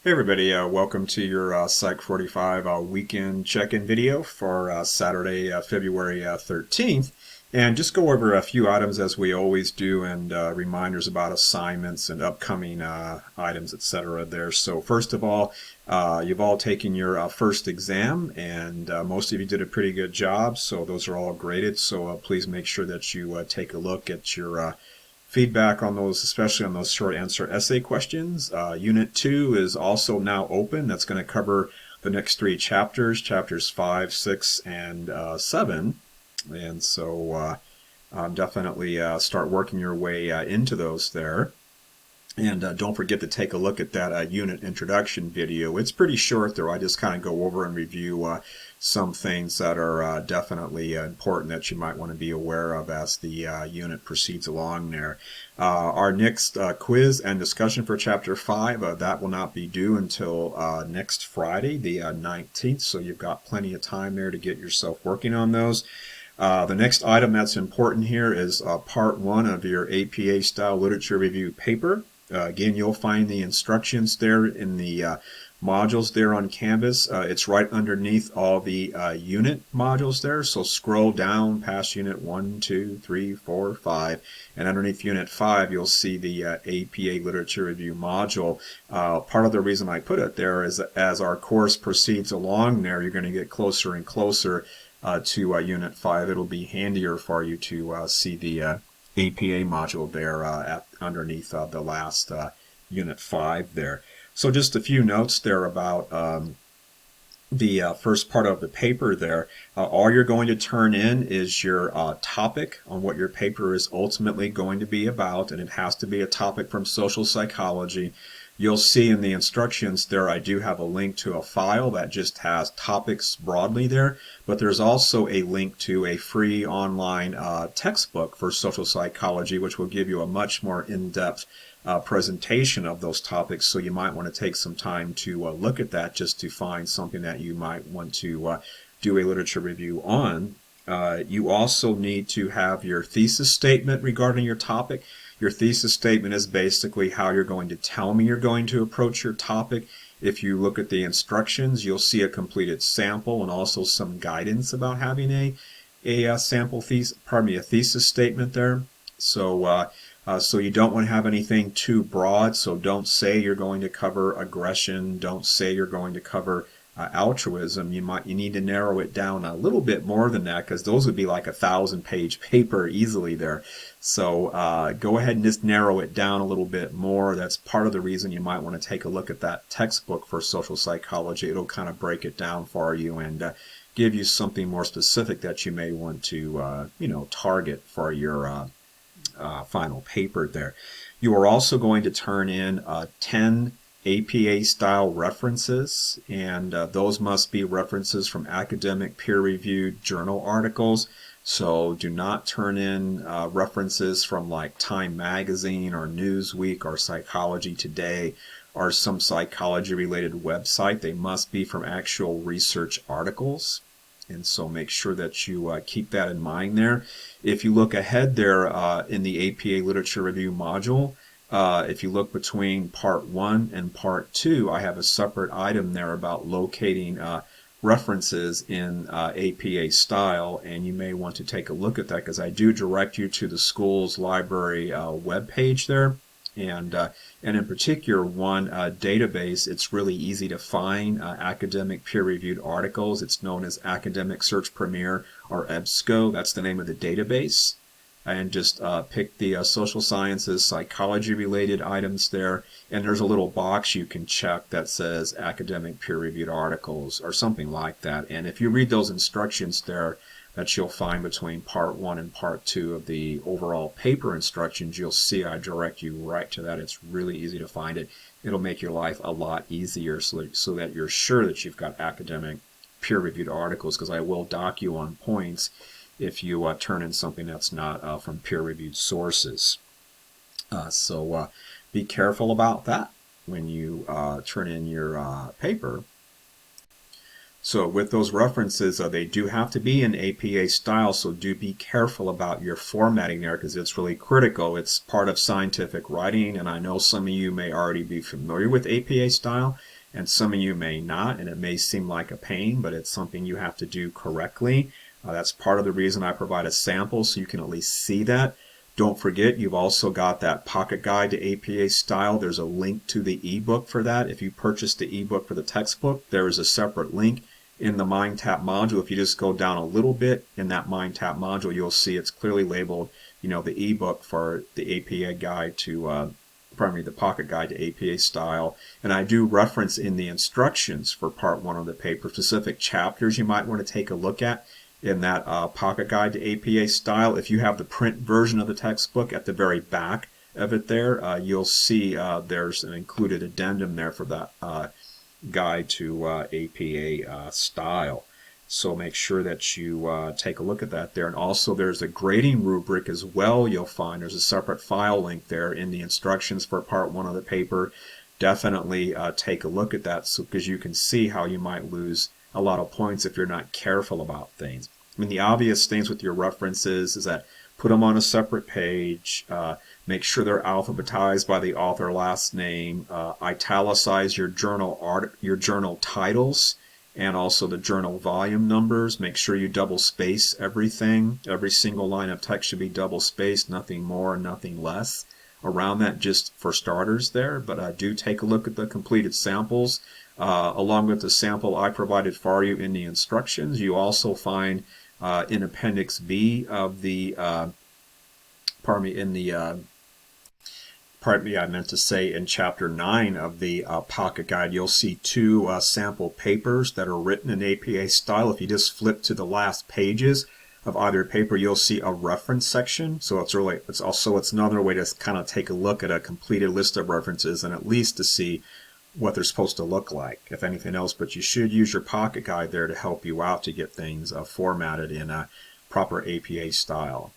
Hey everybody, welcome to your Psych 45 weekend check-in video for Saturday, February 13th. And just go over a few items as we always do, and reminders about assignments and upcoming items, etc. there. So first of all, you've all taken your first exam, and most of you did a pretty good job, so those are all graded. So please make sure that you take a look at your feedback on those, especially on those short answer essay questions. Unit 2 is also now open. That's going to cover the next 3 chapters, chapters 5, 6, and 7. And so definitely start working your way into those there. And don't forget to take a look at that unit introduction video. It's pretty short, though. I just kind of go over and review some things that are definitely important that you might want to be aware of as the unit proceeds along there. Our next quiz and discussion for Chapter 5, that will not be due until next Friday, the 19th, so you've got plenty of time there to get yourself working on those. The next item that's important here is Part 1 of your APA Style Literature Review paper. Again, you'll find the instructions there in the modules there on Canvas. It's right underneath all the unit modules there, so scroll down past Unit 1, 2, 3, 4, 5, and underneath Unit 5 you'll see the APA Literature Review module. Part of the reason I put it there is as our course proceeds along there, you're going to get closer and closer to Unit 5. It'll be handier for you to see the APA module there underneath the last Unit 5 there. So just a few notes there about the first part of the paper there. All you're going to turn in is your topic on what your paper is ultimately going to be about, and it has to be a topic from social psychology. You'll see in the instructions there I do have a link to a file that just has topics broadly there, but there's also a link to a free online textbook for social psychology, which will give you a much more in-depth presentation of those topics. So you might want to take some time to look at that just to find something that you might want to do a literature review on. You also need to have your thesis statement regarding your topic. Your thesis statement is basically how you're going to tell me you're going to approach your topic. If you look at the instructions, you'll see a completed sample and also some guidance about having a sample thesis, a thesis statement there. So so you don't want to have anything too broad. So don't say you're going to cover aggression. Don't say you're going to cover altruism. You need to narrow it down a little bit more than that, because those would be like 1,000-page paper easily there. So go ahead and just narrow it down a little bit more. That's part of the reason you might want to take a look at that textbook for social psychology. It'll kind of break it down for you and give you something more specific that you may want to target for your final paper there. You are also going to turn in 10 APA style references, and those must be references from academic peer-reviewed journal articles. So do not turn in references from like Time Magazine or Newsweek or Psychology Today or some psychology related website. They must be from actual research articles. And so make sure that you keep that in mind there. If you look ahead there in the APA Literature Review module, if you look between Part 1 and Part 2, I have a separate item there about locating references in APA style, and you may want to take a look at that because I do direct you to the school's library webpage there. And in particular, one database, it's really easy to find academic peer-reviewed articles. It's known as Academic Search Premier, or EBSCO. That's the name of the database. And just pick the social sciences, psychology-related items there. And there's a little box you can check that says academic peer-reviewed articles or something like that. And if you read those instructions there, that you'll find between Part 1 and Part 2 of the overall paper instructions, you'll see I direct you right to that. It's really easy to find it. It'll make your life a lot easier so that you're sure that you've got academic peer-reviewed articles, because I will dock you on points if you turn in something that's not from peer-reviewed sources. So be careful about that when you turn in your paper. So with those references, they do have to be in APA style, so do be careful about your formatting there because it's really critical. It's part of scientific writing, and I know some of you may already be familiar with APA style, and some of you may not, and it may seem like a pain, but it's something you have to do correctly. That's part of the reason I provide a sample so you can at least see that. Don't forget, you've also got that pocket guide to APA style. There's a link to the ebook for that. If you purchase the ebook for the textbook, there is a separate link in the MindTap module. If you just go down a little bit in that MindTap module, you'll see it's clearly labeled, the ebook for the APA guide to, the pocket guide to APA style. And I do reference in the instructions for part 1 of the paper specific chapters you might want to take a look at in that pocket guide to APA style. If you have the print version of the textbook, at the very back of it there, you'll see there's an included addendum there for that guide to APA style. So make sure that you take a look at that there. And also there's a grading rubric as well. You'll find there's a separate file link there in the instructions for part 1 of the paper. Definitely take a look at that because you can see how you might lose a lot of points if you're not careful about things. I mean, the obvious things with your references is that put them on a separate page, make sure they're alphabetized by the author last name, italicize your journal titles, and also the journal volume numbers. Make sure you double space everything. Every single line of text should be double spaced, nothing more, nothing less around that, just for starters there. But do take a look at the completed samples. Along with the sample I provided for you in the instructions, you also find in Appendix B of the, I meant to say in Chapter 9 of the Pocket Guide, you'll see 2 sample papers that are written in APA style. If you just flip to the last pages of either paper, you'll see a reference section. So it's another way to kind of take a look at a completed list of references and at least to see what they're supposed to look like, if anything else. But you should use your pocket guide there to help you out to get things formatted in a proper APA style.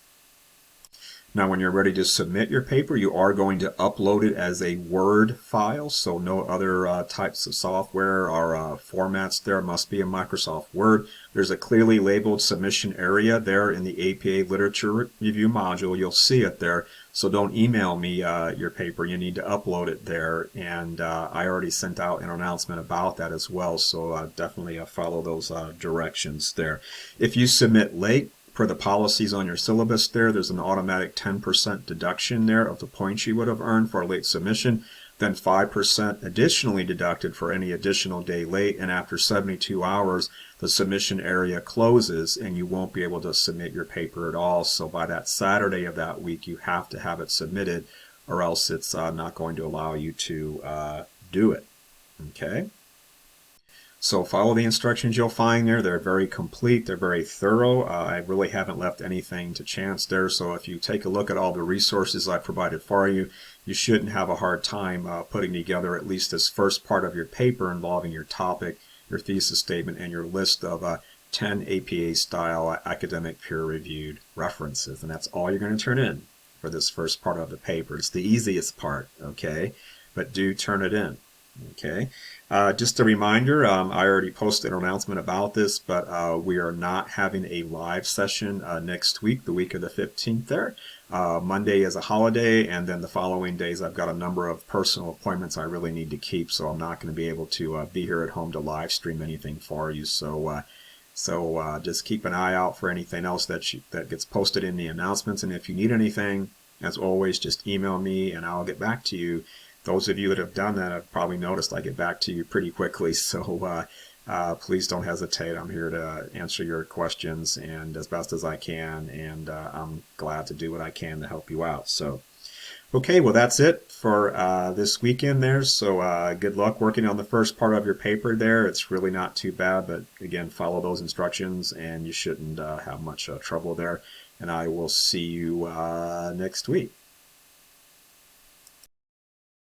Now when you're ready to submit your paper, you are going to upload it as a Word file, so no other types of software or formats there. It must be a Microsoft Word. There's a clearly labeled submission area there in the APA Literature Review module. You'll see it there, so don't email me your paper. You need to upload it there, and I already sent out an announcement about that as well, so definitely follow those directions there. If you submit late, per the policies on your syllabus there's an automatic 10% deduction there of the points you would have earned for a late submission, then 5% additionally deducted for any additional day late, and after 72 hours the submission area closes and you won't be able to submit your paper at all. So by that Saturday of that week you have to have it submitted, or else it's not going to allow you to do it. Okay? So follow the instructions you'll find there. They're very complete. They're very thorough. I really haven't left anything to chance there. So if you take a look at all the resources I provided for you, you shouldn't have a hard time putting together at least this first part of your paper involving your topic, your thesis statement, and your list of 10 APA-style academic peer-reviewed references. And that's all you're going to turn in for this first part of the paper. It's the easiest part, okay? But do turn it in. Okay, just a reminder, I already posted an announcement about this, but we are not having a live session next week, the week of the 15th there. Monday is a holiday, and then the following days I've got a number of personal appointments I really need to keep, so I'm not going to be able to be here at home to live stream anything for you. So just keep an eye out for anything else that gets posted in the announcements, and if you need anything, as always, just email me and I'll get back to you. Those of you that have done that have probably noticed I get back to you pretty quickly, so please don't hesitate. I'm here to answer your questions and as best as I can, and I'm glad to do what I can to help you out. So, okay, well that's it for this weekend there. So good luck working on the first part of your paper there. It's really not too bad, but again, follow those instructions and you shouldn't have much trouble there. And I will see you next week.